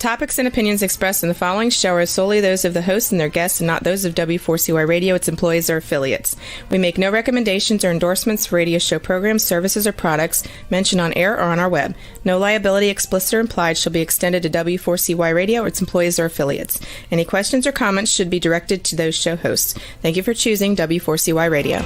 topics and opinions expressed in the following show are solely those of the hosts and their guests and not those of W4CY Radio, its employees, or affiliates. We make no recommendations or endorsements for radio show programs, services, or products mentioned on air or on our web. No liability, explicit or implied, shall be extended to W4CY Radio or its employees or affiliates. Any questions or comments should be directed to those show hosts. Thank you for choosing W4CY Radio.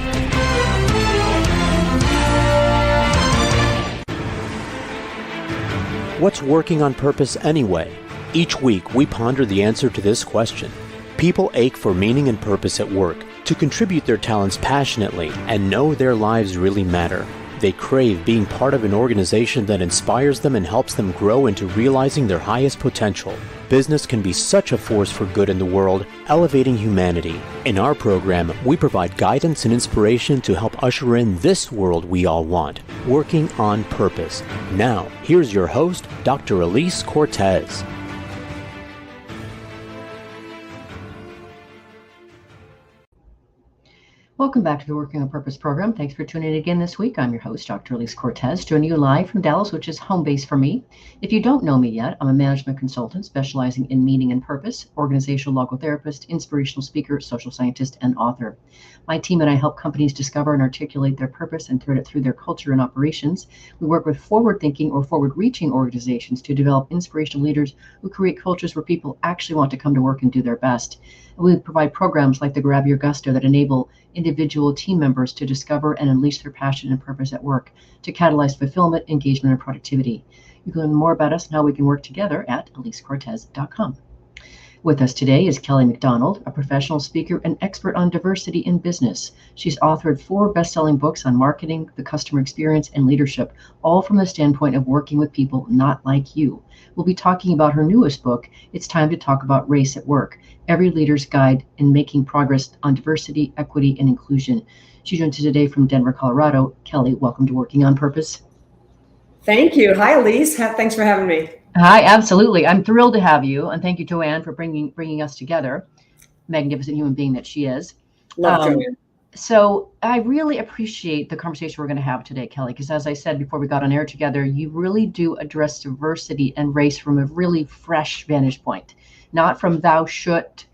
What's working on purpose anyway? Each week, we ponder the answer to this question. People ache for meaning and purpose at work, to contribute their talents passionately and know their lives really matter. They crave being part of an organization that inspires them and helps them grow into realizing their highest potential. Business can be such a force for good in the world, elevating humanity. In our program, we provide guidance and inspiration to help usher in this world we all want, working on purpose. Now, here's your host, Dr. Elise Cortez. Welcome back to the Working on Purpose program. Thanks for tuning in again this week. I'm your host, Dr. Elise Cortez, joining you live from Dallas, which is home base for me. If you don't know me yet, I'm a management consultant specializing in meaning and purpose, organizational logotherapist, inspirational speaker, social scientist, and author. My team and I help companies discover and articulate their purpose and thread it through their culture and operations. We work with forward-thinking or forward-reaching organizations to develop inspirational leaders who create cultures where people actually want to come to work and do their best. And we provide programs like the Grab Your Gusto that enable individual team members to discover and unleash their passion and purpose at work to catalyze fulfillment, engagement, and productivity. You can learn more about us and how we can work together at elisecortez.com. With us today is Kelly Mcdonald, a professional speaker and expert on diversity in business. She's authored 4 best-selling books on marketing, the customer experience, and leadership, all from the standpoint of working with people not like you. We'll be talking about her newest book, It's Time to Talk About Race at Work, Every Leader's Guide in Making Progress on Diversity, Equity, and Inclusion. She joins us today from Denver, Colorado. Kelly, welcome to Working on Purpose. Thank you. Hi, Elise. Thanks for having me. Hi, absolutely. I'm thrilled to have you, and thank you, Joanne, for bringing us together. Magnificent human being that she is. Love Joanne. So I really appreciate the conversation we're going to have today, Kelly, because as I said before we got on air together, you really do address diversity and race from a really fresh vantage point, not from thou should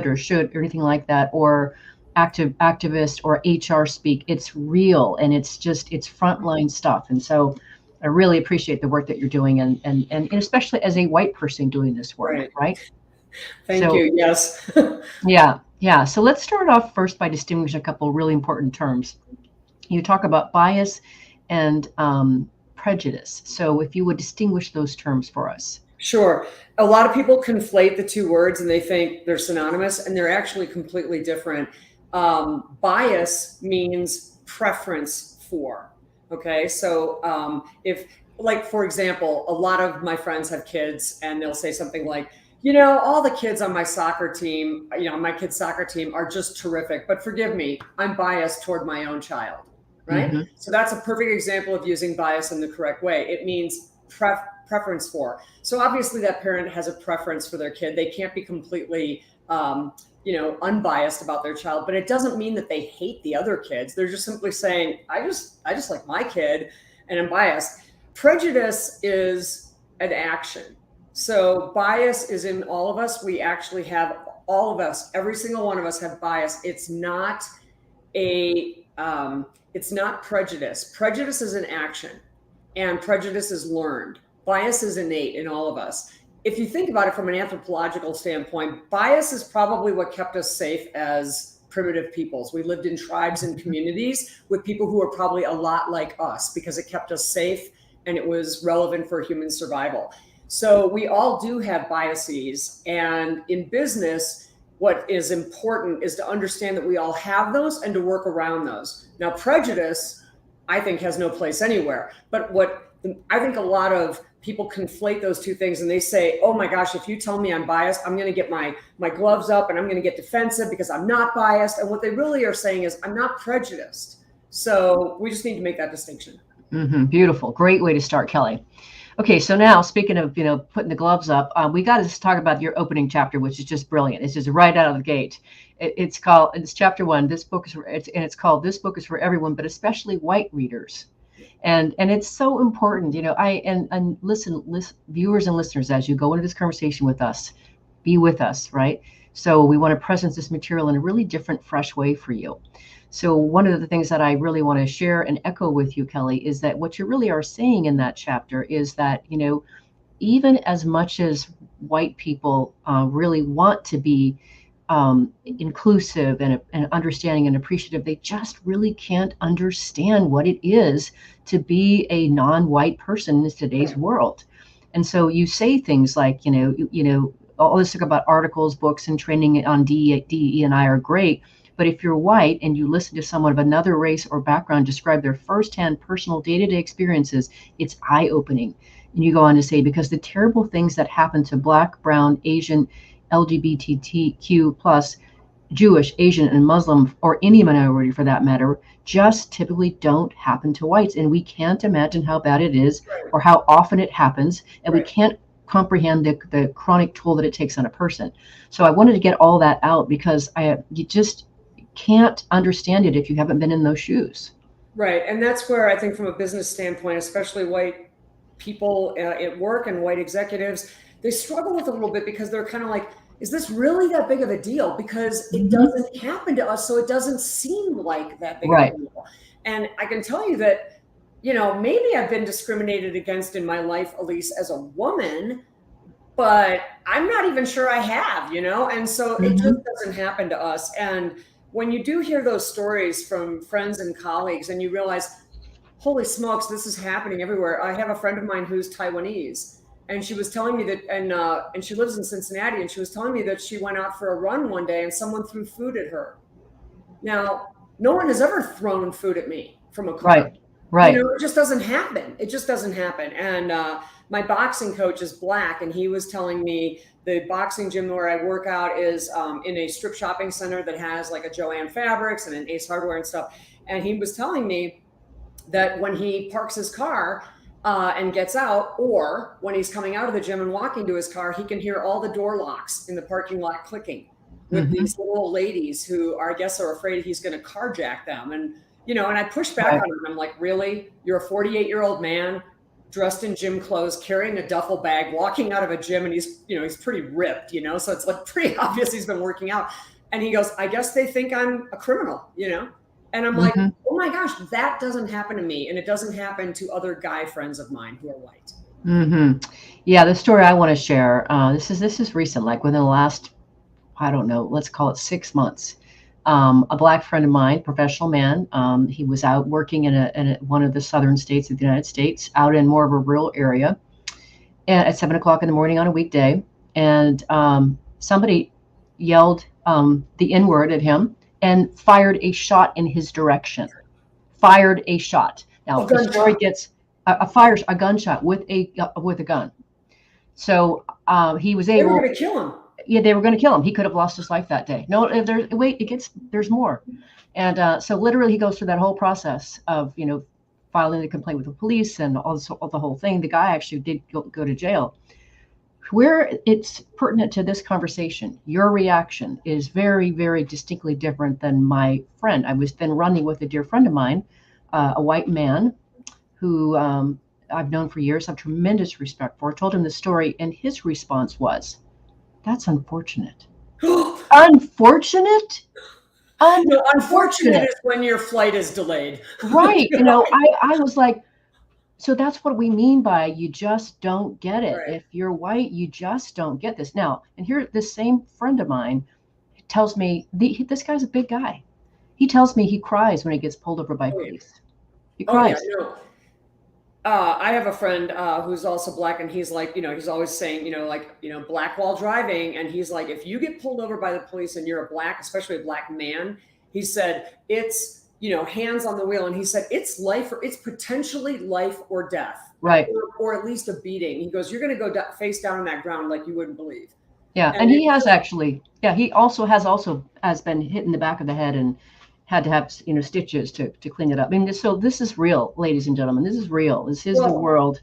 or anything like that, or activist or HR speak. It's real, and it's frontline stuff. And so I really appreciate the work that you're doing, and especially as a white person doing this work, right? Thank you. Yes. Yeah. So let's start off first by distinguishing a couple of really important terms. You talk about bias and prejudice. So if you would distinguish those terms for us. Sure. A lot of people conflate the two words and they think they're synonymous, and they're actually completely different. Bias means preference for. Okay, so if, like, for example, a lot of my friends have kids and they'll say something like, all the kids on my soccer team, my kids' soccer team are just terrific, but forgive me, I'm biased toward my own child, right? Mm-hmm. So that's a perfect example of using bias in the correct way. It means preference for. So obviously that parent has a preference for their kid. They can't be completely unbiased about their child, but it doesn't mean that they hate the other kids. They're just simply saying, I just like my kid and I'm biased. Prejudice is an action. So bias is in all of us. We actually have, all of us, every single one of us have bias. It's not prejudice. Prejudice is an action, and prejudice is learned. Bias is innate in all of us. If you think about it from an anthropological standpoint, bias is probably what kept us safe as primitive peoples. We lived in tribes and communities with people who were probably a lot like us because it kept us safe and it was relevant for human survival. So we all do have biases. And in business, what is important is to understand that we all have those and to work around those. Now, prejudice, I think, has no place anywhere. But what I think a lot of people conflate those two things and they say, oh my gosh, if you tell me I'm biased, I'm going to get my gloves up and I'm going to get defensive because I'm not biased. And what they really are saying is I'm not prejudiced. So we just need to make that distinction. Mm-hmm. Beautiful. Great way to start, Kelly. Okay, so now speaking of, putting the gloves up, we got to talk about your opening chapter, which is just brilliant. It's just right out of the gate. It's chapter 1. It's called This Book is for Everyone, but especially white readers. And it's so important, and listen, viewers and listeners, as you go into this conversation with us, be with us, right? So we want to present this material in a really different, fresh way for you. So one of the things that I really want to share and echo with you, Kelly, is that what you really are saying in that chapter is that, even as much as white people really want to be inclusive and understanding and appreciative, they just really can't understand what it is to be a non-white person in today's world. And so you say things like, all this talk about articles, books, and training on DE and I are great. But if you're white and you listen to someone of another race or background describe their firsthand personal day-to-day experiences, it's eye-opening. And you go on to say, because the terrible things that happen to Black, Brown, Asian, LGBTQ plus, Jewish, Asian, and Muslim, or any minority for that matter, just typically don't happen to whites. And we can't imagine how bad it is or how often it happens. And we can't comprehend the chronic toll that it takes on a person. So I wanted to get all that out because you just can't understand it if you haven't been in those shoes. Right. And that's where I think from a business standpoint, especially white people at work and white executives, they struggle with it a little bit because they're kind of like, is this really that big of a deal? Because it doesn't happen to us. So it doesn't seem like that big of a deal. And I can tell you that, maybe I've been discriminated against in my life, at least as a woman, but I'm not even sure I have, and so it just doesn't happen to us. And when you do hear those stories from friends and colleagues and you realize, holy smokes, this is happening everywhere. I have a friend of mine who's Taiwanese, and she was telling me that, and she lives in Cincinnati, and she was telling me that she went out for a run one day and someone threw food at her. Now, no one has ever thrown food at me from a car. Right. It just doesn't happen. It just doesn't happen. And my boxing coach is Black, and he was telling me the boxing gym where I work out is in a strip shopping center that has like a Joann Fabrics and an Ace Hardware and stuff. And he was telling me that when he parks his car and gets out, or when he's coming out of the gym and walking to his car, he can hear all the door locks in the parking lot clicking with these little old ladies who I guess are afraid he's going to carjack them. And, and I push back on him. I'm like, really? You're a 48-year-old man dressed in gym clothes, carrying a duffel bag, walking out of a gym, and he's pretty ripped, so it's like pretty obvious he's been working out. And he goes, I guess they think I'm a criminal, And I'm like, oh my gosh, that doesn't happen to me. And it doesn't happen to other guy friends of mine who are white. Yeah, the story I want to share, this is recent, like within the last, I don't know, let's call it 6 months. A Black friend of mine, professional man, he was out working in one of the southern states of the United States, out in more of a rural area, and at 7 o'clock in the morning on a weekday. And somebody yelled the N-word at him and fired a shot in his direction. Fired a shot. Now the story gets fires a gunshot with a gun. So he was able. They were going to kill him. Yeah, they were going to kill him. He could have lost his life that day. No, there's more. And so literally he goes through that whole process of, filing the complaint with the police and all the whole thing. The guy actually did go to jail. Where it's pertinent to this conversation, your reaction is very, very distinctly different than my friend. I was then running with a dear friend of mine, a white man who I've known for years, have tremendous respect for. I told him the story, and his response was, that's unfortunate. Unfortunate? No, unfortunate is when your flight is delayed. Right. I was like, so that's what we mean by you just don't get it. Right. If you're white, you just don't get this. Now, and here, this same friend of mine tells me, this guy's a big guy. He tells me he cries when he gets pulled over by police. He cries. Oh, yeah, no. I have a friend who's also Black, and he's like, he's always saying, Black while driving. And he's like, if you get pulled over by the police and you're a Black, especially a Black man, he said, it's, hands on the wheel. And he said, it's potentially life or death. Right. Or at least a beating. He goes, you're going to go face down on that ground like you wouldn't believe. Yeah. And he has actually, he also has been hit in the back of the head and had to have, stitches to clean it up. I mean, so this is real, ladies and gentlemen. This is real. This is the world.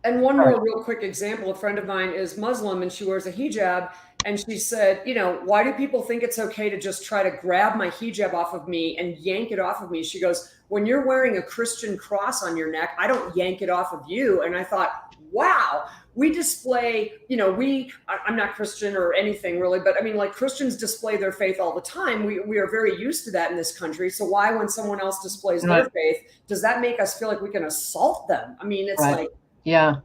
And one more real quick example. A friend of mine is Muslim and she wears a hijab. And she said, why do people think it's okay to just try to grab my hijab off of me and yank it off of me? She goes, when you're wearing a Christian cross on your neck, I don't yank it off of you. And I thought, wow, we display, I'm not Christian or anything really, but I mean, like, Christians display their faith all the time. We are very used to that in this country. So why, when someone else displays their faith, does that make us feel like we can assault them? I mean, it's like, yeah.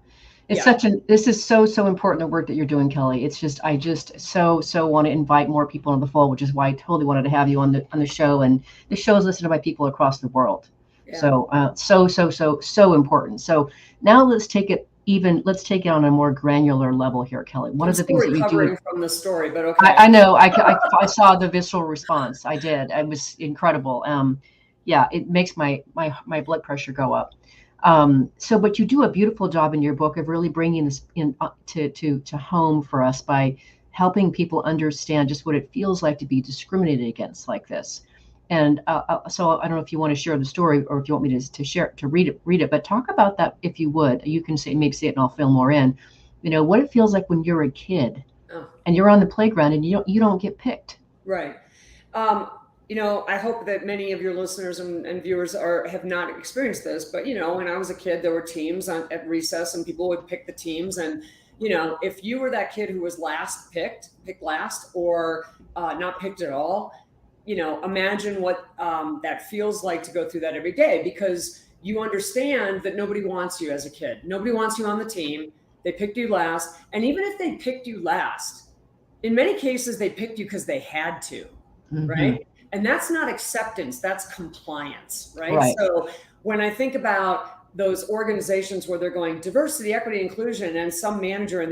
It's this is so important, the work that you're doing, Kelly. It's just, I just so want to invite more people into the fold, which is why I totally wanted to have you on the show. And the show is listened to by people across the world. Yeah. So important. So now let's take it on a more granular level here, Kelly. One of the things that you do from the story, but okay. I know. I saw the visceral response. I did. It was incredible. It makes my blood pressure go up. But you do a beautiful job in your book of really bringing this in to home for us by helping people understand just what it feels like to be discriminated against like this. And so I don't know if you want to share the story or if you want me to read it, but talk about that if you would. You can say it and I'll fill more in. What it feels like when you're a kid and you're on the playground and you don't get picked. Right. I hope that many of your listeners and viewers have not experienced this, but when I was a kid, there were teams at recess and people would pick the teams. And, if you were that kid who was picked last or not picked at all, imagine what that feels like to go through that every day, because you understand that nobody wants you as a kid. Nobody wants you on the team. They picked you last. And even if they picked you last, in many cases, they picked you because they had to, right? And that's not acceptance, that's compliance, right? So when I think about those organizations where they're going diversity, equity, inclusion, and some manager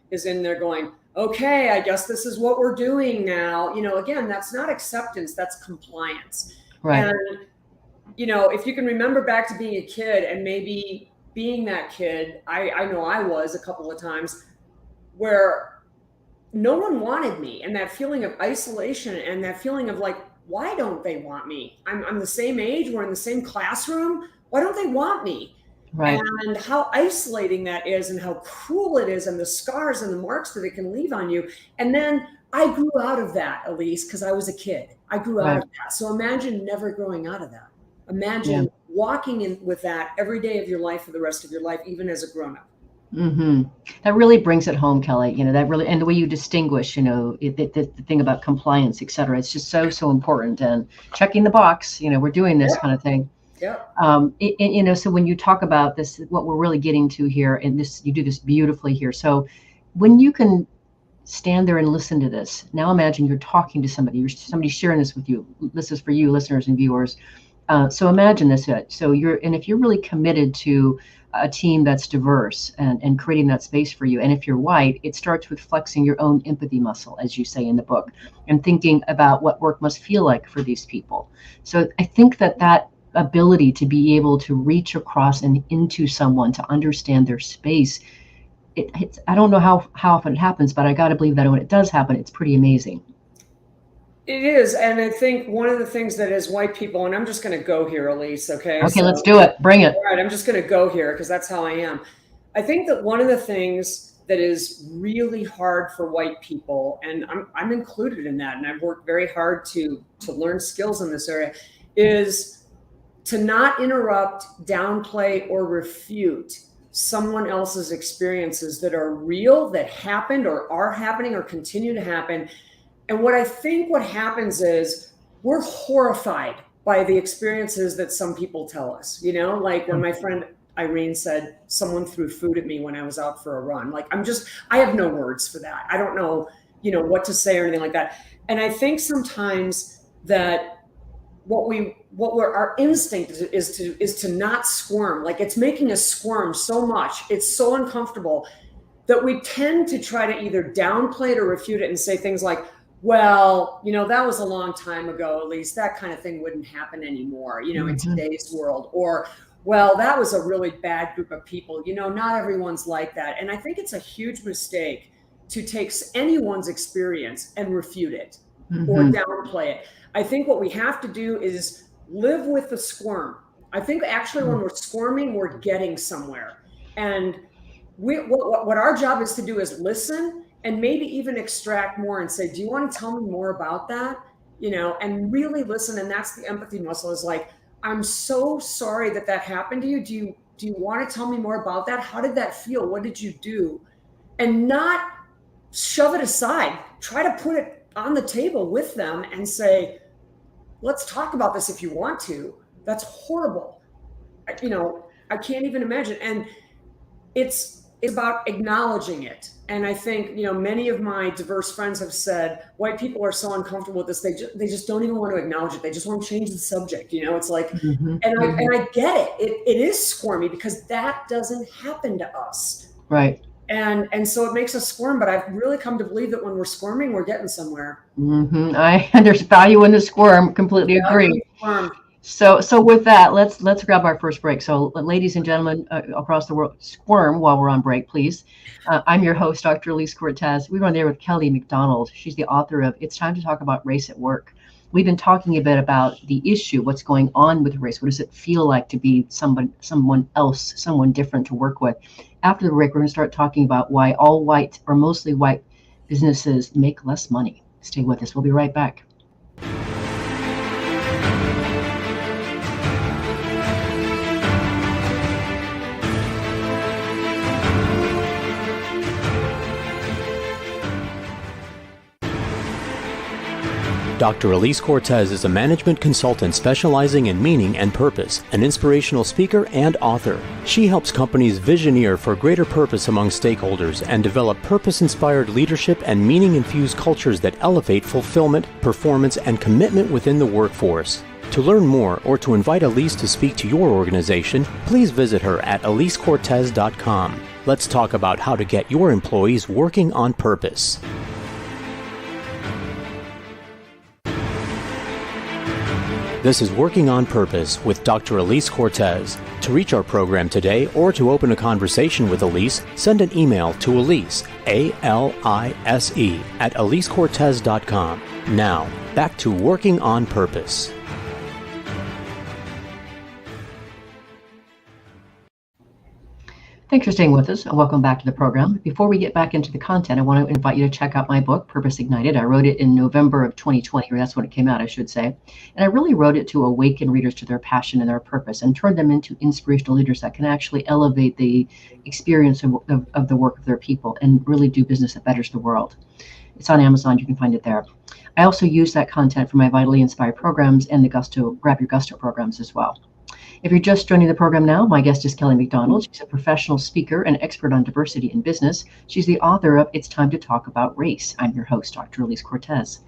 is in there going, okay, I guess this is what we're doing now. Again, that's not acceptance, that's compliance. Right. And, if you can remember back to being a kid and maybe being that kid, I know I was a couple of times where no one wanted me, and that feeling of isolation and that feeling of like, why don't they want me? I'm the same age. We're in the same classroom. Why don't they want me? Right. And how isolating that is and how cruel it is and the scars and the marks that it can leave on you. And then I grew out of that, Elise, because I was a kid. I grew out of that. So imagine never growing out of that. Imagine walking in with that every day of your life for the rest of your life, even as a grown-up. That really brings it home, Kelly. That really, and the way you distinguish, the thing about compliance, et cetera, it's just so important. And checking the box, we're doing this kind of thing. Yeah. So when you talk about this, what we're really getting to here, and you do this beautifully here. So when you can stand there and listen to this, now imagine you're talking to somebody sharing this with you. This is for you, listeners and viewers. So imagine this. So if you're really committed to a team that's diverse and creating that space for you, and if you're white, it starts with flexing your own empathy muscle, as you say in the book, and thinking about what work must feel like for these people. So I think that ability to be able to reach across and into someone to understand their space, I don't know how often it happens, but I got to believe that when it does happen, it's pretty amazing. It is. And I think one of the things that as white people, and I'm just going to go here, Elise, okay? Okay, let's do it. Bring it. All right, I'm just going to go here because that's how I am. I think that one of the things that is really hard for white people, and I'm included in that, and I've worked very hard to learn skills in this area, is to not interrupt, downplay, or refute someone else's experiences that are real, that happened or are happening or continue to happen. And what I think what happens is we're horrified by the experiences that some people tell us, like when my friend Irene said someone threw food at me when I was out for a run. Like, I have no words for that. I don't know, what to say or anything like that. And I think sometimes that our instinct is to not squirm. Like, it's making us squirm so much. It's so uncomfortable that we tend to try to either downplay it or refute it and say things like, well, that was a long time ago, at least that kind of thing wouldn't happen anymore, in today's world. Or, well, that was a really bad group of people. Not everyone's like that. And I think it's a huge mistake to take anyone's experience and refute it or downplay it. I think what we have to do is live with the squirm. I think actually when we're squirming, we're getting somewhere. And what our job is to do is listen and maybe even extract more and say, do you want to tell me more about that? And really listen. And that's the empathy muscle, is like, I'm so sorry that happened to you. Do you want to tell me more about that? How did that feel? What did you do? And not shove it aside. Try to put it on the table with them and say, let's talk about this if you want to. That's horrible. I can't even imagine. And it's about acknowledging it. And I think, many of my diverse friends have said, white people are so uncomfortable with this. They just don't even want to acknowledge it. They just want to change the subject. It's like, and I get it. It is squirmy because that doesn't happen to us. Right. And so it makes us squirm, but I've really come to believe that when we're squirming, we're getting somewhere. There's value in the squirm. Completely agree. So with that, let's grab our first break. So ladies and gentlemen across the world, squirm while we're on break, please. I'm your host, Dr. Elise Cortez. We were there with Kelly Mcdonald. She's the author of It's Time to Talk About Race at Work. We've been talking a bit about the issue, what's going on with race. What does it feel like to be someone else, someone different to work with? After the break, we're going to start talking about why all white or mostly white businesses make less money. Stay with us. We'll be right back. Dr. Elise Cortez is a management consultant specializing in meaning and purpose, an inspirational speaker and author. She helps companies visioneer for greater purpose among stakeholders and develop purpose-inspired leadership and meaning-infused cultures that elevate fulfillment, performance, and commitment within the workforce. To learn more or to invite Elise to speak to your organization, please visit her at elisecortez.com. Let's talk about how to get your employees working on purpose. This is Working on Purpose with Dr. Elise Cortez. To reach our program today or to open a conversation with Elise, send an email to Elise, A-L-I-S-E, at elisecortez.com. Now, back to Working on Purpose. Thanks for staying with us, and welcome back to the program. Before we get back into the content, I want to invite you to check out my book, Purpose Ignited. I wrote it in November of 2020, or that's when it came out, I should say. And I really wrote it to awaken readers to their passion and their purpose and turn them into inspirational leaders that can actually elevate the experience of the work of their people and really do business that betters the world. It's on Amazon. You can find it there. I also use that content for my Vitally Inspired programs and the Grab Your Gusto programs as well. If you're just joining the program now, my guest is Kelly Mcdonald. She's a professional speaker and expert on diversity in business. She's the author of It's Time to Talk About Race. I'm your host, Dr. Elise Cortez.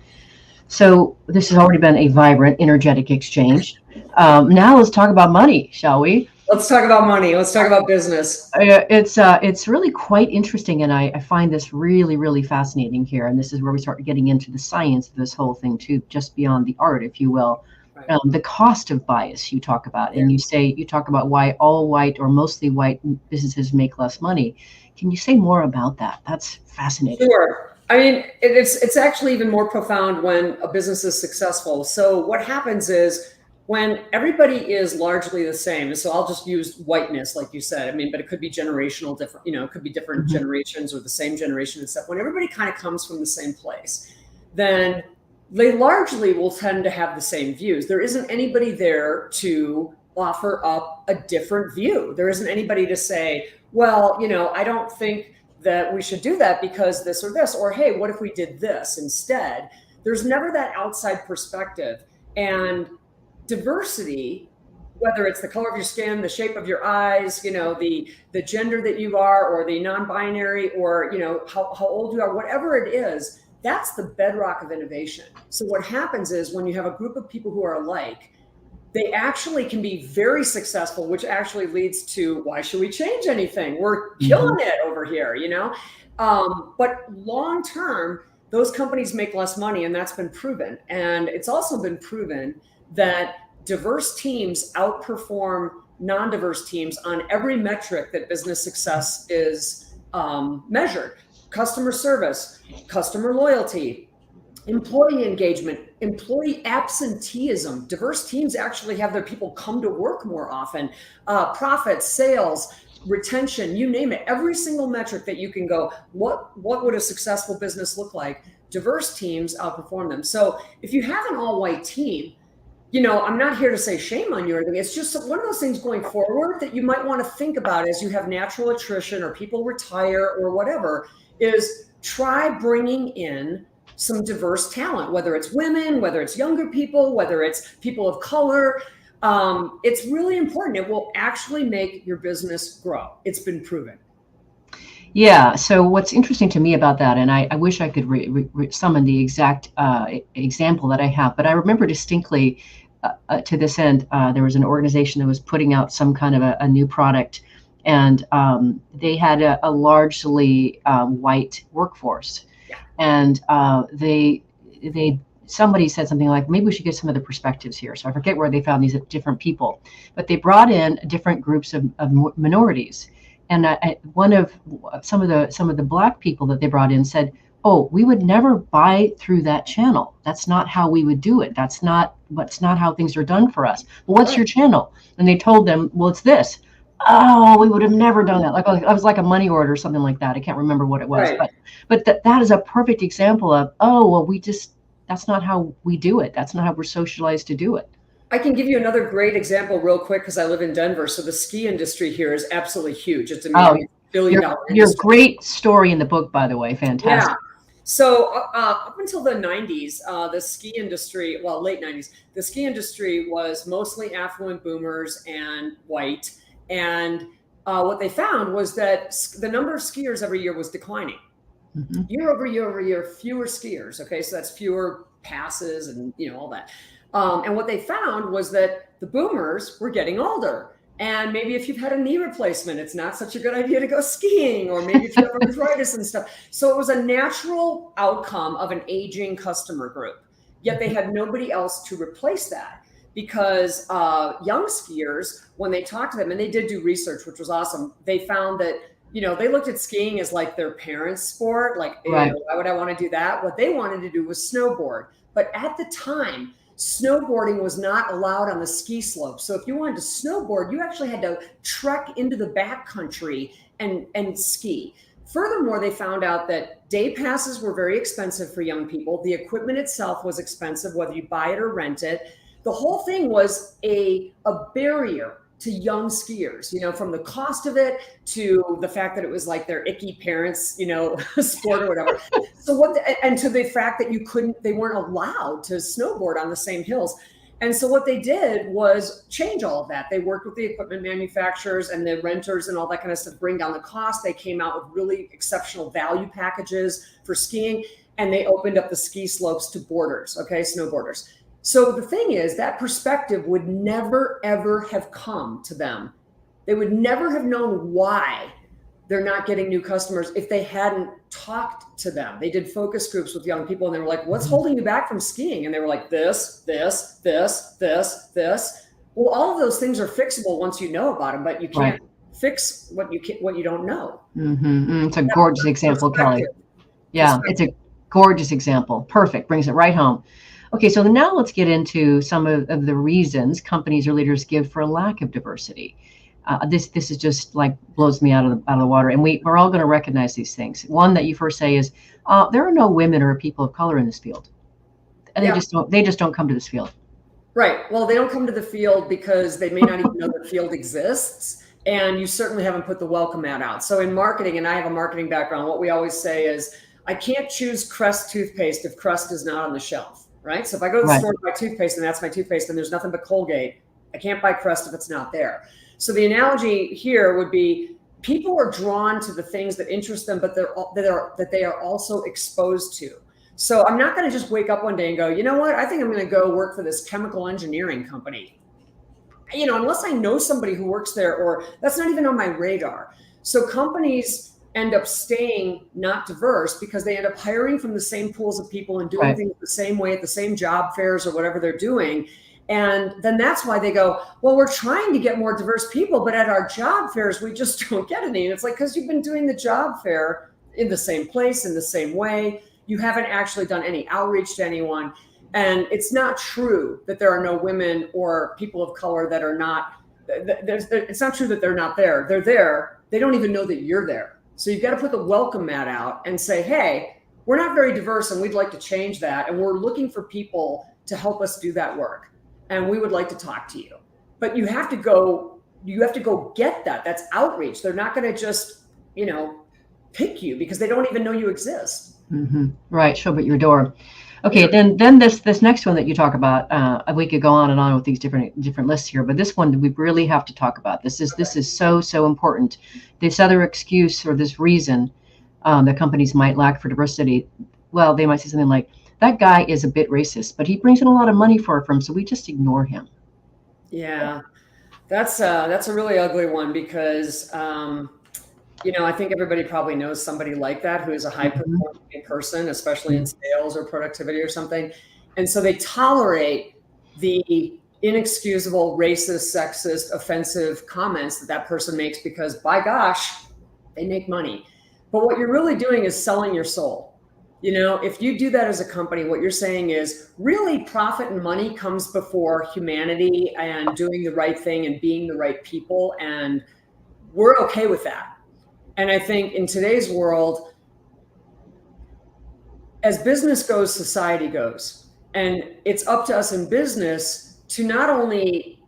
So this has already been a vibrant, energetic exchange. Now let's talk about money, shall we? Let's talk about money. Let's talk about business. It's really quite interesting, and I find this really, really fascinating here. And this is where we start getting into the science of this whole thing too, just beyond the art, if you will. The cost of bias you talk about, and you talk about why all white or mostly white businesses make less money. Can you say more about that? That's fascinating. Sure. I mean, it's actually even more profound when a business is successful. So what happens is when everybody is largely the same, and so I'll just use whiteness, like you said. I mean, but it could be generational, different. It could be different generations or the same generation and stuff. When everybody kind of comes from the same place, then they largely will tend to have the same views. There isn't anybody there to offer up a different view. There isn't anybody to say, well, I don't think that we should do that because this or this, or hey, what if we did this instead? There's never that outside perspective. And diversity, whether it's the color of your skin, the shape of your eyes, the gender that you are, or the non-binary, or how old you are, whatever it is, that's the bedrock of innovation. So what happens is when you have a group of people who are alike, they actually can be very successful, which actually leads to, why should we change anything? We're killing it over here, But long term, those companies make less money, and that's been proven. And it's also been proven that diverse teams outperform non-diverse teams on every metric that business success is measured. Customer service, customer loyalty, employee engagement, employee absenteeism. Diverse teams actually have their people come to work more often. Profits, sales, retention, you name it, every single metric that you can go, what would a successful business look like? Diverse teams outperform them. So if you have an all-white team, I'm not here to say shame on you or anything. It's just one of those things going forward that you might want to think about as you have natural attrition or people retire or whatever, is try bringing in some diverse talent, whether it's women, whether it's younger people, whether it's people of color. It's really important. It will actually make your business grow. It's been proven. Yeah. So what's interesting to me about that, and I wish I could summon the exact example that I have, but I remember distinctly to this end, there was an organization that was putting out some kind of a new product, and they had a largely white workforce, and somebody said something like, maybe we should get some other perspectives here. So I forget where they found these different people, but they brought in different groups of minorities. And some of the Black people that they brought in said, "Oh, we would never buy through that channel. That's not how we would do it. That's not how things are done for us. Well, what's your channel?" And they told them, "Well, it's this." "Oh, we would have never done that." Like, I was like a money order or something like that. I can't remember what it was, but that is a perfect example of, oh, well, that's not how we do it. That's not how we're socialized to do it. I can give you another great example real quick because I live in Denver. So the ski industry here is absolutely huge. It's a billion-dollar industry. Your great story in the book, by the way, fantastic. Yeah. So up until the 90s, the ski industry, well, late 90s, the ski industry was mostly affluent boomers and white. And what they found was that the number of skiers every year was declining. Mm-hmm. Year over year, fewer skiers. Okay, so that's fewer passes and all that. And what they found was that the boomers were getting older. And maybe if you've had a knee replacement, it's not such a good idea to go skiing, or maybe if you have arthritis and stuff. So it was a natural outcome of an aging customer group. Yet they had nobody else to replace that, because young skiers, when they talked to them, and they did do research, which was awesome, they found that they looked at skiing as like their parents' sport. Like, why would I want to do that? What they wanted to do was snowboard. But at the time, snowboarding was not allowed on the ski slope. So if you wanted to snowboard, you actually had to trek into the backcountry and ski. Furthermore, they found out that day passes were very expensive for young people. The equipment itself was expensive, whether you buy it or rent it. The whole thing was a barrier to young skiers, from the cost of it to the fact that it was like their icky parents, sport or whatever. So and to the fact that they weren't allowed to snowboard on the same hills. And so what they did was change all of that. They worked with the equipment manufacturers and the renters and all that kind of stuff, bring down the cost. They came out with really exceptional value packages for skiing, and they opened up the ski slopes to boarders, snowboarders. So the thing is, that perspective would never, ever have come to them. They would never have known why they're not getting new customers if they hadn't talked to them. They did focus groups with young people, and they were like, "What's holding you back from skiing?" And they were like, this. Well, all of those things are fixable once you know about them, but you can't fix what you don't know. Mm-hmm. It's a gorgeous example, Kelly. Yeah, it's a gorgeous example. Perfect. Brings it right home. Okay, so now let's get into some of the reasons companies or leaders give for a lack of diversity. This is just like blows me out of the water, and we're all going to recognize these things. One that you first say is there are no women or people of color in this field, and they just don't come to this field. Right. Well, they don't come to the field because they may not even know the field exists, and you certainly haven't put the welcome mat out. So in marketing, and I have a marketing background, what we always say is, I can't choose Crest toothpaste if Crest is not on the shelf. Right. So if I go to the store to buy toothpaste and that's my toothpaste and there's nothing but Colgate, I can't buy Crest if it's not there. So the analogy here would be, people are drawn to the things that interest them, but that they are also exposed to. So I'm not going to just wake up one day and go, you know what, I think I'm going to go work for this chemical engineering company. Unless I know somebody who works there, or that's not even on my radar. So companies end up staying not diverse because they end up hiring from the same pools of people and doing things the same way at the same job fairs or whatever they're doing. And then that's why they go, well, we're trying to get more diverse people, but at our job fairs, we just don't get any. And it's like, because you've been doing the job fair in the same place, in the same way. You haven't actually done any outreach to anyone. And it's not true that there are no women or people of color that are not it's not true that they're not there. They're there. They don't even know that you're there. So you've got to put the welcome mat out and say, hey, we're not very diverse and we'd like to change that. And we're looking for people to help us do that work. And we would like to talk to you. But you have to go get that. That's outreach. They're not going to just, pick you because they don't even know you exist. Mm-hmm. Right. Show up at your door. Okay. Then this next one that you talk about, we could go on and on with these different lists here, but this one we really have to talk about. This is so important. This other excuse or this reason that companies might lack for diversity. Well, they might say something like, that guy is a bit racist, but he brings in a lot of money for our firm, so we just ignore him. Yeah, that's a really ugly one because, I think everybody probably knows somebody like that who is a high performing person, especially in sales or productivity or something. And so they tolerate the inexcusable, racist, sexist, offensive comments that person makes because, by gosh, they make money. But what you're really doing is selling your soul. If you do that as a company, what you're saying is really profit and money comes before humanity and doing the right thing and being the right people. And we're okay with that. And I think in today's world, as business goes, society goes. And it's up to us in business to not only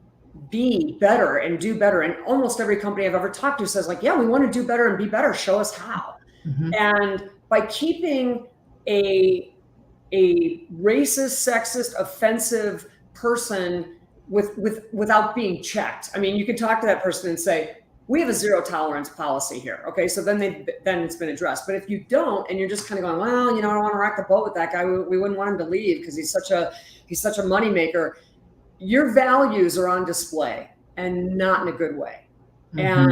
be better and do better. And almost every company I've ever talked to says yeah, we want to do better and be better. Show us how. Mm-hmm. And by keeping a racist, sexist, offensive person without being checked. I mean, you can talk to that person and say, we have a zero tolerance policy here. Okay. So then it's been addressed. But if you don't, and you're just kind of going, well, I don't want to rock the boat with that guy. We wouldn't want him to leave because he's such a moneymaker. Your values are on display and not in a good way. Mm-hmm.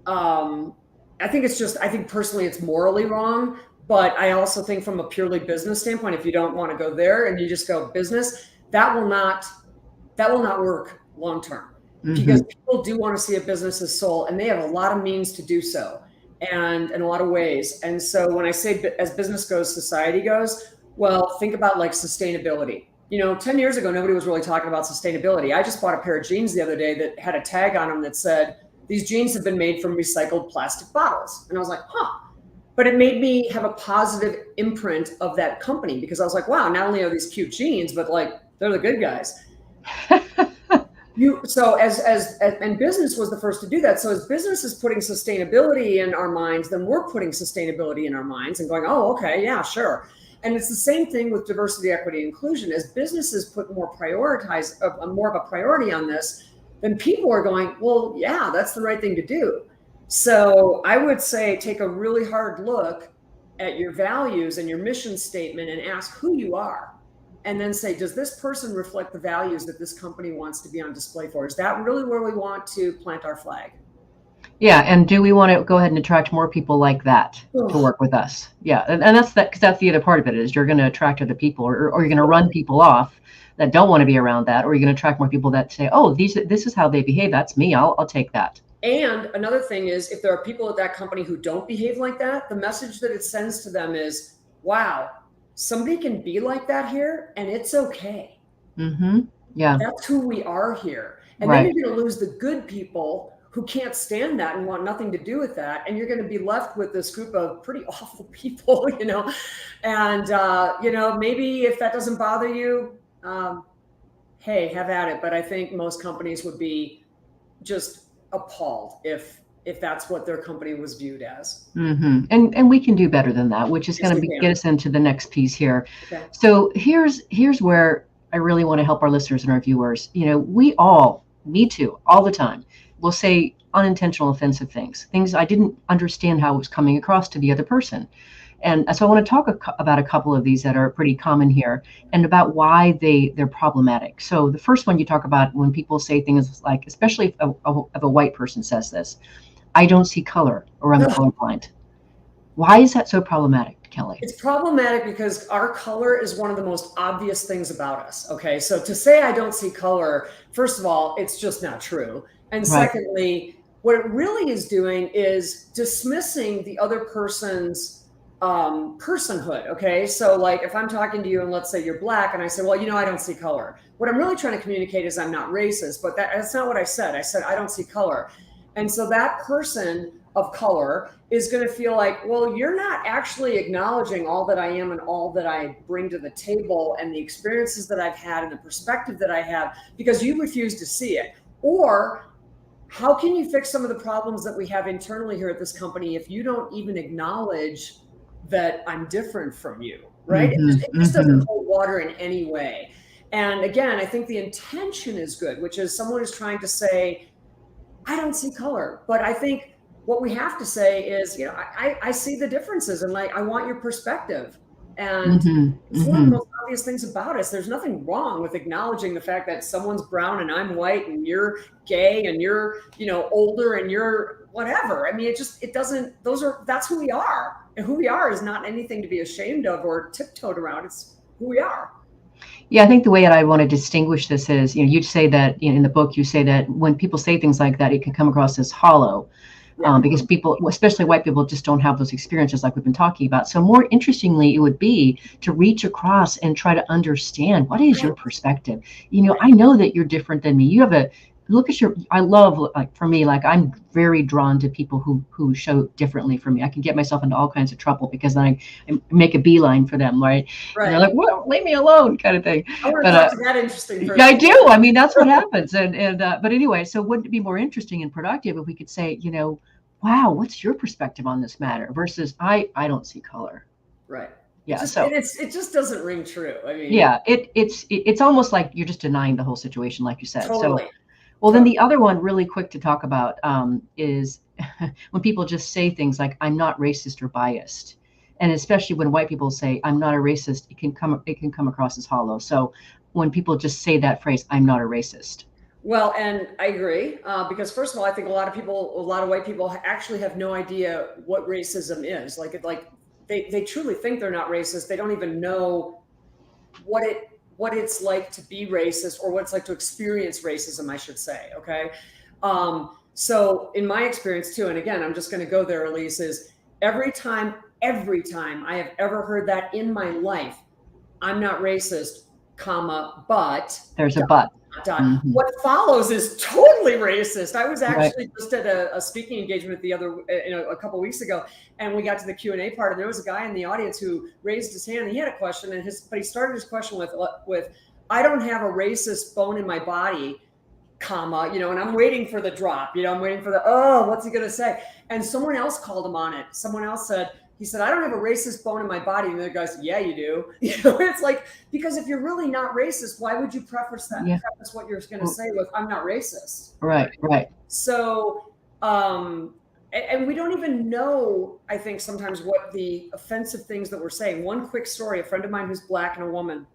And I think personally it's morally wrong. But I also think from a purely business standpoint, if you don't want to go there and you just go business, that will not work long term. Mm-hmm. Because people do want to see a business's soul, and they have a lot of means to do so, and in a lot of ways. And so when I say as business goes, society goes, well, think about sustainability. 10 years ago, nobody was really talking about sustainability. I just bought a pair of jeans the other day that had a tag on them that said, these jeans have been made from recycled plastic bottles. And I was like, huh. But it made me have a positive imprint of that company because I was like, wow, not only are these cute jeans, but they're the good guys. And business was the first to do that. So as business is putting sustainability in our minds, then we're putting sustainability in our minds and going, oh, okay, yeah, sure. And it's the same thing with diversity, equity, and inclusion. As businesses put more of a priority on this, then people are going, well, yeah, that's the right thing to do. So I would say take a really hard look at your values and your mission statement and ask who you are. And then say, does this person reflect the values that this company wants to be on display for? Is that really where we want to plant our flag? Yeah. And do we want to go ahead and attract more people like that to work with us? Yeah. And that's because that's the other part of it is you're going to attract other people or you're going to run people off that don't want to be around that, or you're going to attract more people that say, oh, this is how they behave. That's me. I'll take that. And another thing is if there are people at that company who don't behave like that, the message that it sends to them is, wow, somebody can be like that here and it's okay. Mm-hmm. Yeah. That's who we are here. And then you're going to lose the good people who can't stand that and want nothing to do with that. And you're going to be left with this group of pretty awful people, and, maybe if that doesn't bother you, hey, have at it. But I think most companies would be just appalled if that's what their company was viewed as. Mm-hmm. And we can do better than that, which is going to get us into the next piece here. Okay. So here's where I really want to help our listeners and our viewers. Me too, all the time, will say unintentional offensive things I didn't understand how it was coming across to the other person. And so I want to talk about a couple of these that are pretty common here and about why they're problematic. So the first one you talk about when people say things like, especially if a white person says this, I don't see color or I'm colorblind. Why is that so problematic, Kelly? It's problematic because our color is one of the most obvious things about us. Okay. So to say I don't see color, first of all, it's just not true. And secondly, what it really is doing is dismissing the other person's personhood. Okay. So like if I'm talking to you and let's say you're black and I say, well, I don't see color. What I'm really trying to communicate is I'm not racist, but that's not what I said. I said, I don't see color. And so that person of color is going to feel like, well, you're not actually acknowledging all that I am and all that I bring to the table and the experiences that I've had and the perspective that I have, because you refuse to see it. Or how can you fix some of the problems that we have internally here at this company if you don't even acknowledge that I'm different from you, right? It just doesn't hold water in any way. And again, I think the intention is good, which is someone is trying to say, I don't see color. But I think what we have to say is, I see the differences and like, I want your perspective. And it's one of the most obvious things about us. There's nothing wrong with acknowledging the fact that someone's brown and I'm white and you're gay and you're, older and you're whatever. I mean, that's who we are. And who we are is not anything to be ashamed of or tiptoed around. It's who we are. Yeah, I think the way that I want to distinguish this is, you'd say that in the book, you say that when people say things like that, it can come across as hollow. Because people, especially white people, just don't have those experiences like we've been talking about. So more interestingly, it would be to reach across and try to understand, what is your perspective? I know that you're different than me. You have I love, like for me, like I'm very drawn to people who show differently from me. I can get myself into all kinds of trouble because then I make a beeline for them, right? And they're like, well, leave me alone, kind of thing. I want to talk to that interesting person. Yeah, I do. I mean, that's what happens. But anyway, so wouldn't it be more interesting and productive if we could say, wow, what's your perspective on this matter versus I don't see color. Right. Yeah. It just doesn't ring true. I mean, yeah, it's almost like you're just denying the whole situation, like you said. Totally. So, well, then the other one really quick to talk about is when people just say things like, I'm not racist or biased. And especially when white people say, I'm not a racist, it can come across as hollow. So when people just say that phrase, I'm not a racist. Well, and I agree, because first of all, I think a lot of white people actually have no idea what racism is. Like they truly think they're not racist. They don't even know what it's like to be racist or what it's like to experience racism, I should say. Okay. So in my experience too, and again, I'm just going to go there, Elise, is every time I have ever heard that in my life, I'm not racist, but there's a but. What follows is totally racist. I was actually just at a speaking engagement a couple of weeks ago, and we got to the Q&A part, and there was a guy in the audience who raised his hand. And he had a question, but he started his question with, I don't have a racist bone in my body, and I'm waiting for the drop. I'm waiting for what's he gonna say? And someone else called him on it. Someone else said, I don't have a racist bone in my body. And the other guy said, yeah, you do. It's like, because if you're really not racist, why would you preface that? Yeah. Preface what you're going to say with, I'm not racist. Right. So, and we don't even know, I think sometimes what the offensive things that we're saying. One quick story, a friend of mine who's black and a woman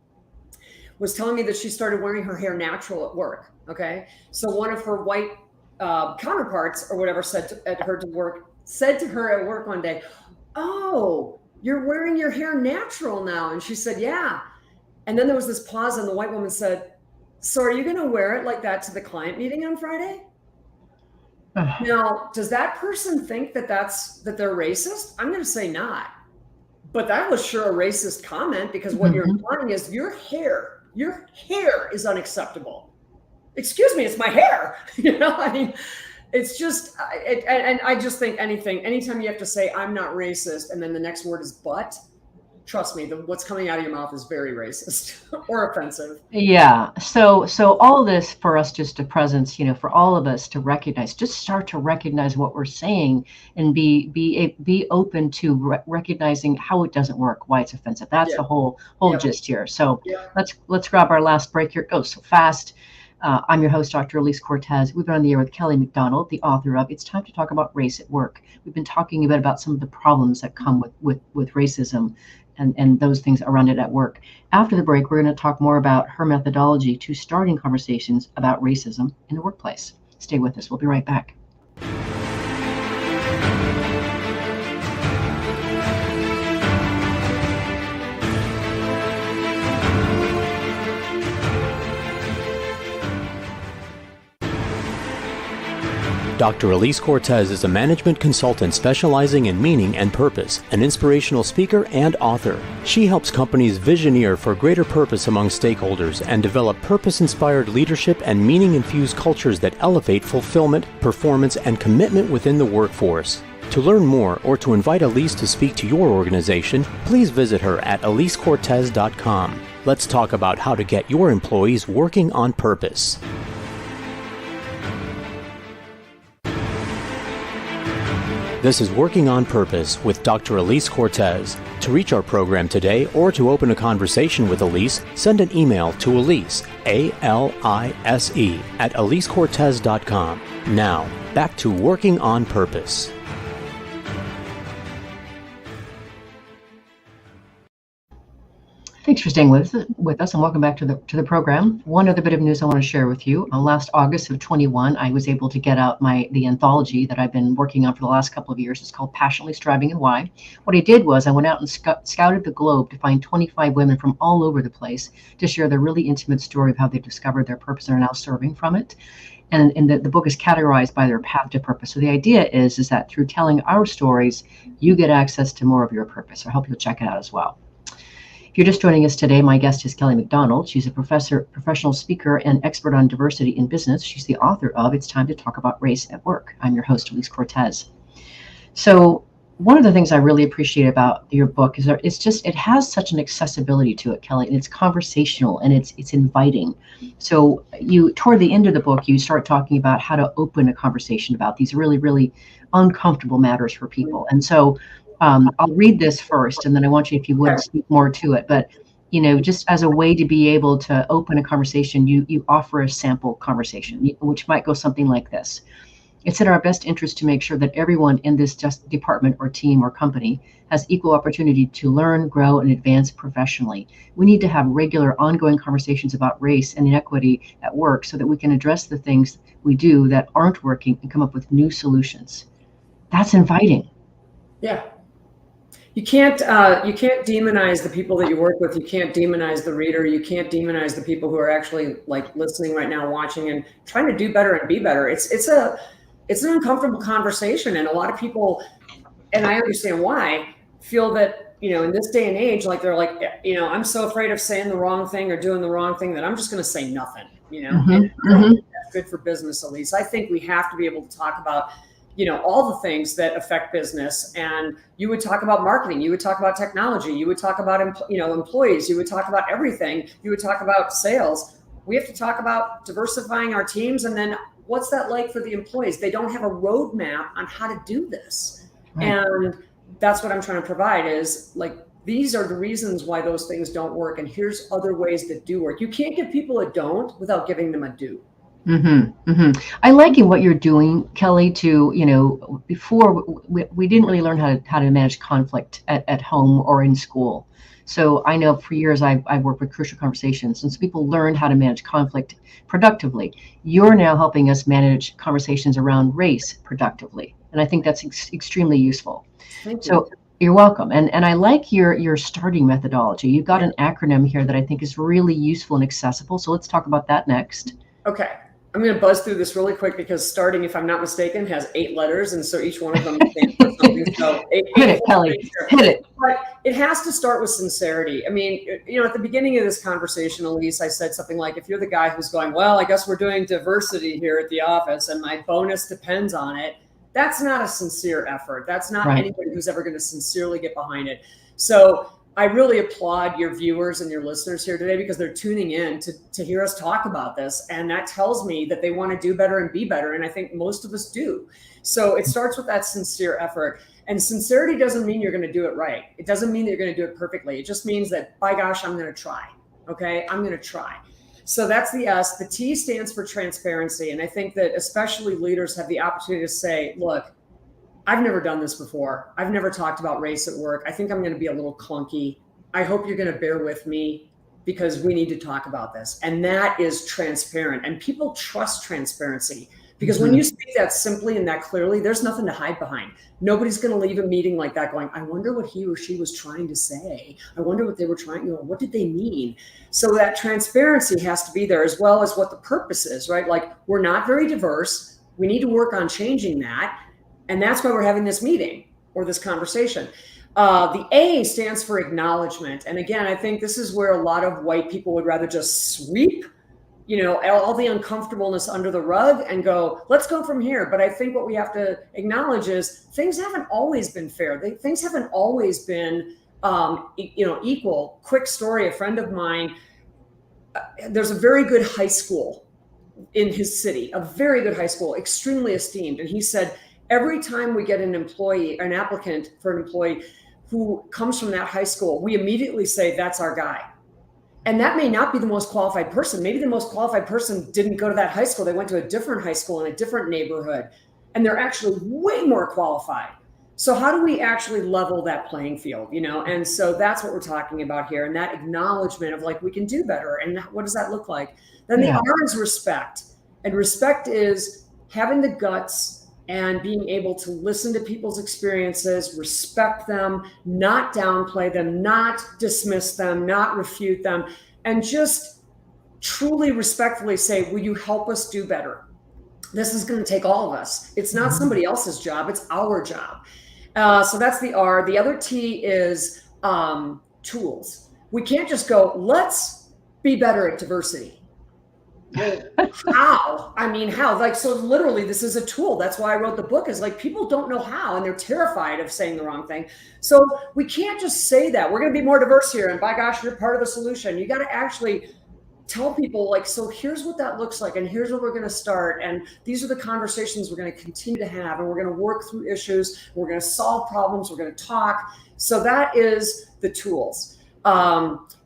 was telling me that she started wearing her hair natural at work. Okay. So one of her white counterparts or whatever said to her at work one day, oh, you're wearing your hair natural now. And she said, yeah. And then there was this pause and the white woman said, so are you going to wear it like that to the client meeting on Friday? Now, does that person think that they're racist? I'm going to say not. But that was sure a racist comment, because what you're implying is your hair is unacceptable. Excuse me, it's my hair. I mean, it's just, and I just think anytime you have to say, I'm not racist, and then the next word is but, trust me, what's coming out of your mouth is very racist or offensive. Yeah. So all of this for us, just a presence, for all of us to recognize, just start to recognize what we're saying and be open to recognizing how it doesn't work, why it's offensive. That's the whole gist here. So let's grab our last break here. It goes so fast. I'm your host, Dr. Elise Cortez. We've been on the air with Kelly Mcdonald, the author of It's Time to Talk About Race at Work. We've been talking about some of the problems that come with racism and those things around it at work. After the break, we're going to talk more about her methodology to starting conversations about racism in the workplace. Stay with us. We'll be right back. Dr. Elise Cortez is a management consultant specializing in meaning and purpose, an inspirational speaker and author. She helps companies visioneer for greater purpose among stakeholders and develop purpose-inspired leadership and meaning-infused cultures that elevate fulfillment, performance, and commitment within the workforce. To learn more or to invite Elise to speak to your organization, please visit her at elisecortez.com. Let's talk about how to get your employees working on purpose. This is Working on Purpose with Dr. Elise Cortez. To reach our program today or to open a conversation with Elise, send an email to Elise, A-L-I-S-E, at elisecortez.com. Now, back to Working on Purpose. Thanks for staying with us, and welcome back to the program. One other bit of news I want to share with you. Last August of 21, I was able to get out the anthology that I've been working on for the last couple of years. It's called Passionately Striving and Why. What I did was I went out and scouted the globe to find 25 women from all over the place to share their really intimate story of how they discovered their purpose and are now serving from it. And the book is categorized by their path to purpose. So the idea is that through telling our stories, you get access to more of your purpose. I hope you'll check it out as well. If you're just joining us today, my guest is Kelly Mcdonald. She's a professional speaker, and expert on diversity in business. She's the author of It's Time to Talk About Race at Work. I'm your host, Elise Cortez. So one of the things I really appreciate about your book is that it has such an accessibility to it, Kelly, and it's conversational and it's inviting. So toward the end of the book, you start talking about how to open a conversation about these really, really uncomfortable matters for people. And so I'll read this first, and then I want you, if you would, speak more to it. But, just as a way to be able to open a conversation, you offer a sample conversation, which might go something like this. It's in our best interest to make sure that everyone in this department or team or company has equal opportunity to learn, grow, and advance professionally. We need to have regular, ongoing conversations about race and inequity at work so that we can address the things we do that aren't working and come up with new solutions. That's inviting. Yeah. You can't demonize the people that you work with. You can't demonize the reader. You can't demonize the people who are actually listening right now, watching and trying to do better and be better. It's an uncomfortable conversation, and a lot of people, and I understand why, feel that in this day and age, they're I'm so afraid of saying the wrong thing or doing the wrong thing that I'm just going to say nothing. And I don't think that's good for business, Elise. I think we have to be able to talk about all the things that affect business. And you would talk about marketing, you would talk about technology, you would talk about, employees, you would talk about everything. You would talk about sales. We have to talk about diversifying our teams. And then what's that like for the employees? They don't have a roadmap on how to do this. Right. And that's what I'm trying to provide is these are the reasons why those things don't work. And here's other ways that do work. You can't give people a don't without giving them a do. I like in what you're doing, Kelly, to, before we didn't really learn how to manage conflict at home or in school. So I know for years I've worked with Crucial Conversations, and so people learned how to manage conflict productively. You're now helping us manage conversations around race productively. And I think that's extremely useful. Thank you. So you're welcome. And I like your starting methodology. You've got an acronym here that I think is really useful and accessible. So let's talk about that next. Okay. I'm going to buzz through this really quick because starting, if I'm not mistaken, has 8 letters. And so each one of them stands for something. So hit it, Kelly. Hit it. But it has to start with sincerity. I mean, at the beginning of this conversation, Elise, I said something like, if you're the guy who's going, well, I guess we're doing diversity here at the office and my bonus depends on it. That's not a sincere effort. That's not anybody who's ever going to sincerely get behind it. So I really applaud your viewers and your listeners here today because they're tuning in to hear us talk about this. And that tells me that they want to do better and be better. And I think most of us do. So it starts with that sincere effort. And sincerity doesn't mean you're going to do it right. It doesn't mean that you're going to do it perfectly. It just means that, by gosh, I'm going to try. Okay, I'm going to try. So that's the S. The T stands for transparency. And I think that especially leaders have the opportunity to say, look, I've never done this before. I've never talked about race at work. I think I'm going to be a little clunky. I hope you're going to bear with me because we need to talk about this. And that is transparent. And people trust transparency because when you speak that simply and that clearly, there's nothing to hide behind. Nobody's going to leave a meeting like that going, I wonder what he or she was trying to say. I wonder what they were trying, what did they mean? So that transparency has to be there as well as what the purpose is, right? Like we're not very diverse. We need to work on changing that. And that's why we're having this meeting or this conversation. The A stands for acknowledgement. And again, I think this is where a lot of white people would rather just sweep, all the uncomfortableness under the rug and go, let's go from here. But I think what we have to acknowledge is things haven't always been fair. Things haven't always been, equal. Quick story, a friend of mine, there's a very good high school in his city, a very good high school, extremely esteemed. And he said, every time we get an applicant for an employee who comes from that high school, we immediately say, that's our guy. And that may not be the most qualified person. Maybe the most qualified person didn't go to that high school. They went to a different high school in a different neighborhood, and they're actually way more qualified. So how do we actually level that playing field, And so that's what we're talking about here. And that acknowledgement of like, we can do better. And what does that look like? Then the R is respect. And respect is having the guts and being able to listen to people's experiences, respect them, not downplay them, not dismiss them, not refute them, and just truly respectfully say, will you help us do better? This is going to take all of us. It's not somebody else's job. It's our job. So that's the R. The other T is tools. We can't just go, let's be better at diversity. Well, how? I mean, how? Like, so literally this is a tool. That's why I wrote the book, is like, people don't know how, and they're terrified of saying the wrong thing. So we can't just say that we're going to be more diverse here, and by gosh, you're part of the solution. You got to actually tell people, like, so here's what that looks like, and here's where we're going to start, and these are the conversations we're going to continue to have, and we're going to work through issues, we're going to solve problems, we're going to talk. So that is the tools.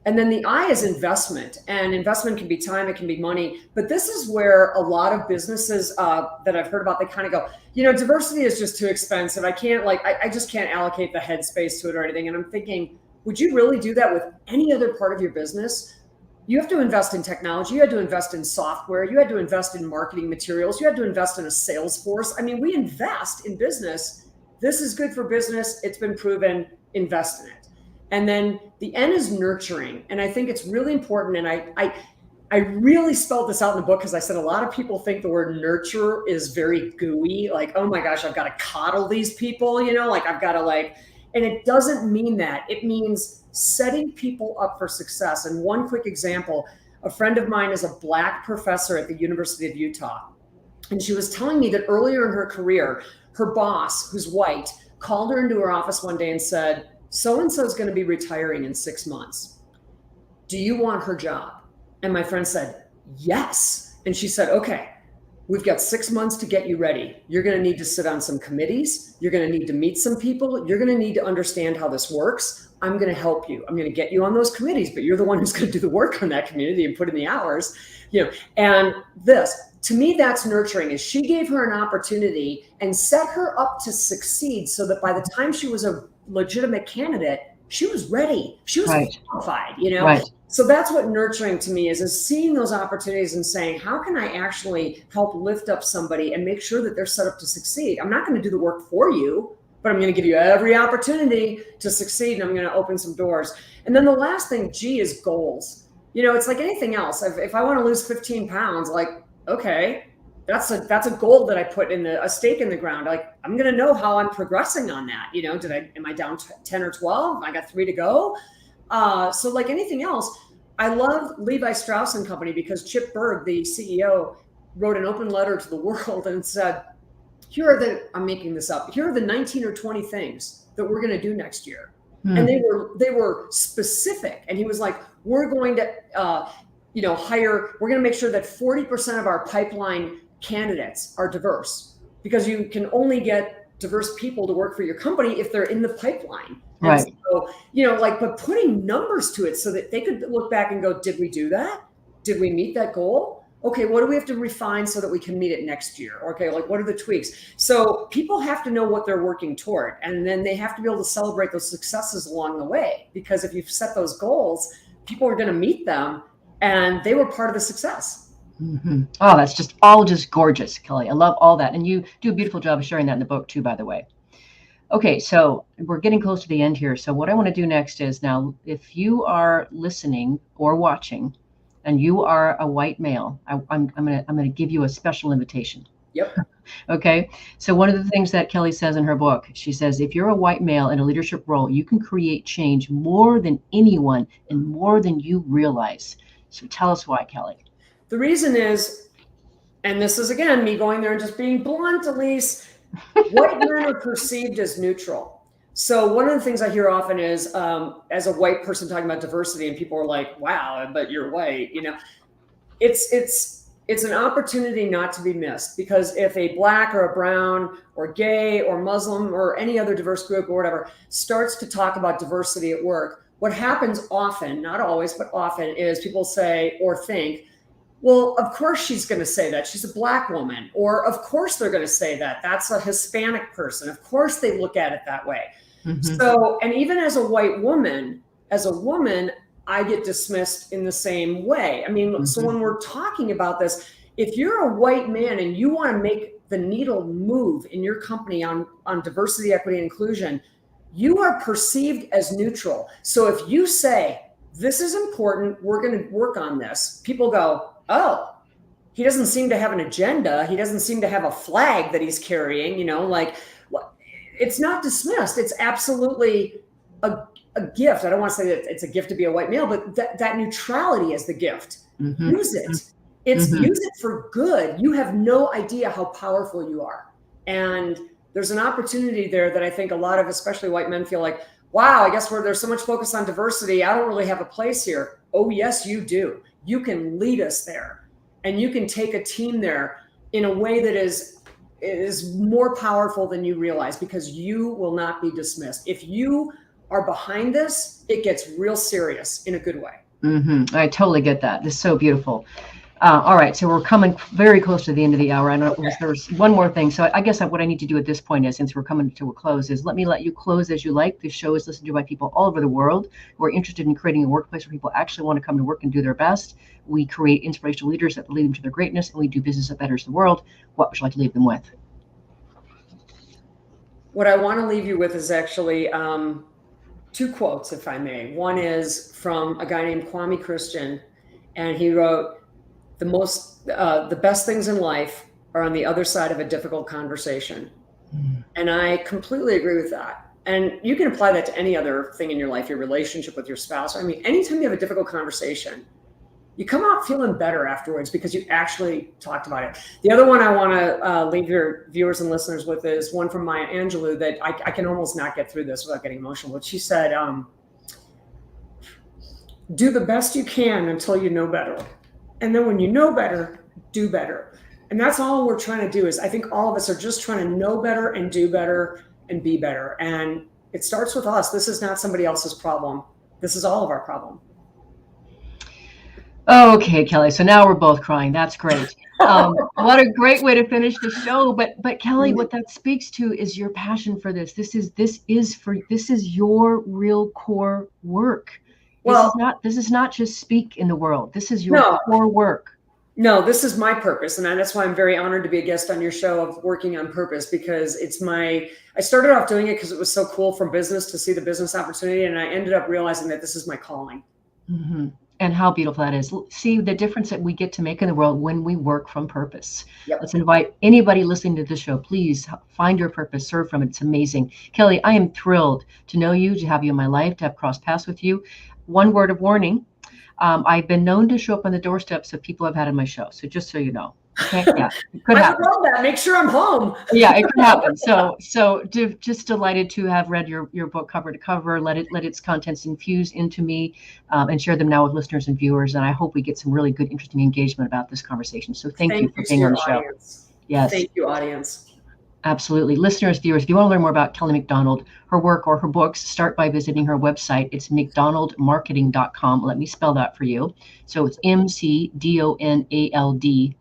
And then the I is investment, and investment can be time, it can be money. But this is where a lot of businesses that I've heard about, they kind of go, diversity is just too expensive. I can't I just can't allocate the headspace to it or anything. And I'm thinking, would you really do that with any other part of your business? You have to invest in technology. You had to invest in software. You had to invest in marketing materials. You had to invest in a sales force. I mean, we invest in business. This is good for business. It's been proven. Invest in it. And then the N is nurturing. And I think it's really important. And I really spelled this out in the book, because I said a lot of people think the word nurture is very gooey. Like, oh my gosh, I've got to coddle these people, I've got to and it doesn't mean that. It means setting people up for success. And one quick example, a friend of mine is a Black professor at the University of Utah. And she was telling me that earlier in her career, her boss, who's white, called her into her office one day and said, so-and-so is going to be retiring in 6 months. Do you want her job? And my friend said, yes. And she said, okay, we've got 6 months to get you ready. You're going to need to sit on some committees. You're going to need to meet some people. You're going to need to understand how this works. I'm going to help you. I'm going to get you on those committees, but you're the one who's going to do the work on that community and put in the hours, and to me, that's nurturing. Is she gave her an opportunity and set her up to succeed, so that by the time she was a legitimate candidate, she was ready. She was qualified, Right. So that's what nurturing to me is seeing those opportunities and saying, how can I actually help lift up somebody and make sure that they're set up to succeed? I'm not going to do the work for you, but I'm going to give you every opportunity to succeed, and I'm going to open some doors. And then the last thing, G, is goals. It's like anything else. If I want to lose 15 pounds, okay, that's a goal that I put in a stake in the ground. I'm going to know how I'm progressing on that. Am I down 10 or 12? I got 3 to go. So like anything else, I love Levi Strauss and Company, because Chip Bergh, the CEO, wrote an open letter to the world and said, I'm making this up, here are the 19 or 20 things that we're going to do next year. And they were specific. And he was like, we're going to, we're going to make sure that 40% of our pipeline candidates are diverse, because you can only get diverse people to work for your company if they're in the pipeline. Right. And so, but putting numbers to it so that they could look back and go, did we do that? Did we meet that goal? Okay, what do we have to refine so that we can meet it next year? Okay, what are the tweaks? So people have to know what they're working toward, and then they have to be able to celebrate those successes along the way, because if you've set those goals, people are going to meet them, and they were part of the success. Mm-hmm. Oh, that's all gorgeous, Kelly. I love all that. And you do a beautiful job of sharing that in the book too, by the way. Okay, so we're getting close to the end here. So what I want to do next is, now, if you are listening or watching and you are a white male, I'm going to give you a special invitation. Yep. Okay. So one of the things that Kelly says in her book, she says, if you're a white male in a leadership role, you can create change more than anyone and more than you realize. So tell us why, Kelly. The reason is, and this is again me going there and just being blunt, Elise, white men are perceived as neutral. So one of the things I hear often is, as a white person talking about diversity, and people are like, "Wow, but you're white," It's an opportunity not to be missed, because if a black or a brown or gay or Muslim or any other diverse group or whatever starts to talk about diversity at work, what happens often, not always, but often, is people say or think, well, of course she's going to say that. She's a black woman. Or of course they're going to say that. That's a Hispanic person. Of course they look at it that way. Mm-hmm. So, and even as a white woman, I get dismissed in the same way. I mean, mm-hmm. So when we're talking about this, if you're a white man and you want to make the needle move in your company on diversity, equity, and inclusion, you are perceived as neutral. So if you say, this is important, we're going to work on this, people go, oh, he doesn't seem to have an agenda. He doesn't seem to have a flag that he's carrying, it's not dismissed. It's absolutely a gift. I don't want to say that it's a gift to be a white male, but that neutrality is the gift. Mm-hmm. Use it. Use it for good. You have no idea how powerful you are. And there's an opportunity there that I think a lot of, especially white men, feel like, wow, I guess where there's so much focus on diversity, I don't really have a place here. Oh, yes, you do. You can lead us there, and you can take a team there in a way that is more powerful than you realize, because you will not be dismissed. If you are behind this, it gets real serious in a good way. Mm-hmm. I totally get that. This is so beautiful. All right. So we're coming very close to the end of the hour. I know there's one more thing. So I guess what I need to do at this point is, since we're coming to a close, is let you close as you like. This show is listened to by people all over the world who are interested in creating a workplace where people actually want to come to work and do their best. We create inspirational leaders that lead them to their greatness, and we do business that betters the world. What would you like to leave them with? What I want to leave you with is actually two quotes, if I may. One is from a guy named Kwame Christian, and he wrote, the best things in life are on the other side of a difficult conversation. And I completely agree with that. And you can apply that to any other thing in your life, your relationship with your spouse. I mean, anytime you have a difficult conversation, you come out feeling better afterwards because you actually talked about it. The other one I want to leave your viewers and listeners with is one from Maya Angelou that I can almost not get through this without getting emotional. But she said, do the best you can until you know better. And then when you know better, do better. And that's all we're trying to do. Is I think all of us are just trying to know better and do better and be better. And it starts with us. This is not somebody else's problem. This is all of our problem. Okay, Kelly. So now we're both crying. That's great. What a great way to finish the show. But Kelly, what that speaks to is your passion for this. This is your real core work. This is not just speak in the world. This is your core work. No, this is my purpose. And that's why I'm very honored to be a guest on your show of Working on Purpose, because I started off doing it because it was so cool from business to see the business opportunity. And I ended up realizing that this is my calling. Mm-hmm. And how beautiful that is. See the difference that we get to make in the world when we work from purpose. Yep. Let's invite anybody listening to the show, please find your purpose, serve from it. It's amazing. Kelly, I am thrilled to know you, to have you in my life, to have crossed paths with you. One word of warning. I've been known to show up on the doorsteps of people I've had on my show. So just so you know. Okay. Yeah. It could happen. I love that. Make sure I'm home. Yeah, it could happen. So just delighted to have read your book cover to cover, let its contents infuse into me, and share them now with listeners and viewers. And I hope we get some really good, interesting engagement about this conversation. So thank you for being on the show. Yes. Thank you, audience. Absolutely. Listeners, viewers, if you want to learn more about Kelly Mcdonald, her work, or her books, start by visiting her website. It's mcdonaldmarketing.com. Let me spell that for you. So it's McDonald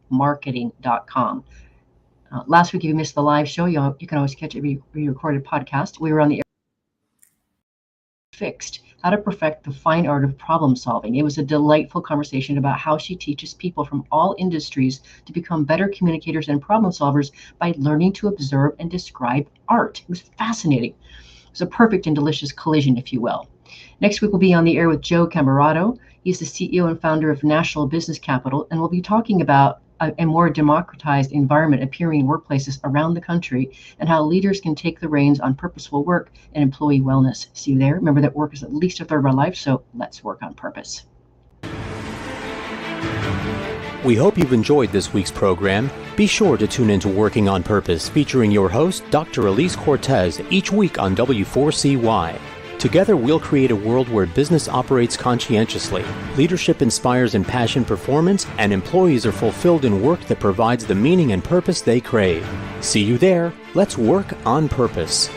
marketing.com. Last week, if you missed the live show, you can always catch a re-recorded podcast. We were on the air. Fixed. How to perfect the fine art of problem solving. It was a delightful conversation about how she teaches people from all industries to become better communicators and problem solvers by learning to observe and describe art. It was fascinating. It was a perfect and delicious collision, if you will. Next week, we'll be on the air with Joe Camerato. He's the CEO and founder of National Business Capital, and we'll be talking about a more democratized environment appearing in workplaces around the country, and how leaders can take the reins on purposeful work and employee wellness. See you there. Remember that work is at least a third of our life, so let's work on purpose. We hope you've enjoyed this week's program. Be sure to tune into Working on Purpose, featuring your host, Dr. Elise Cortez, each week on W4CY. Together, we'll create a world where business operates conscientiously, leadership inspires impassioned performance, and employees are fulfilled in work that provides the meaning and purpose they crave. See you there. Let's work on purpose.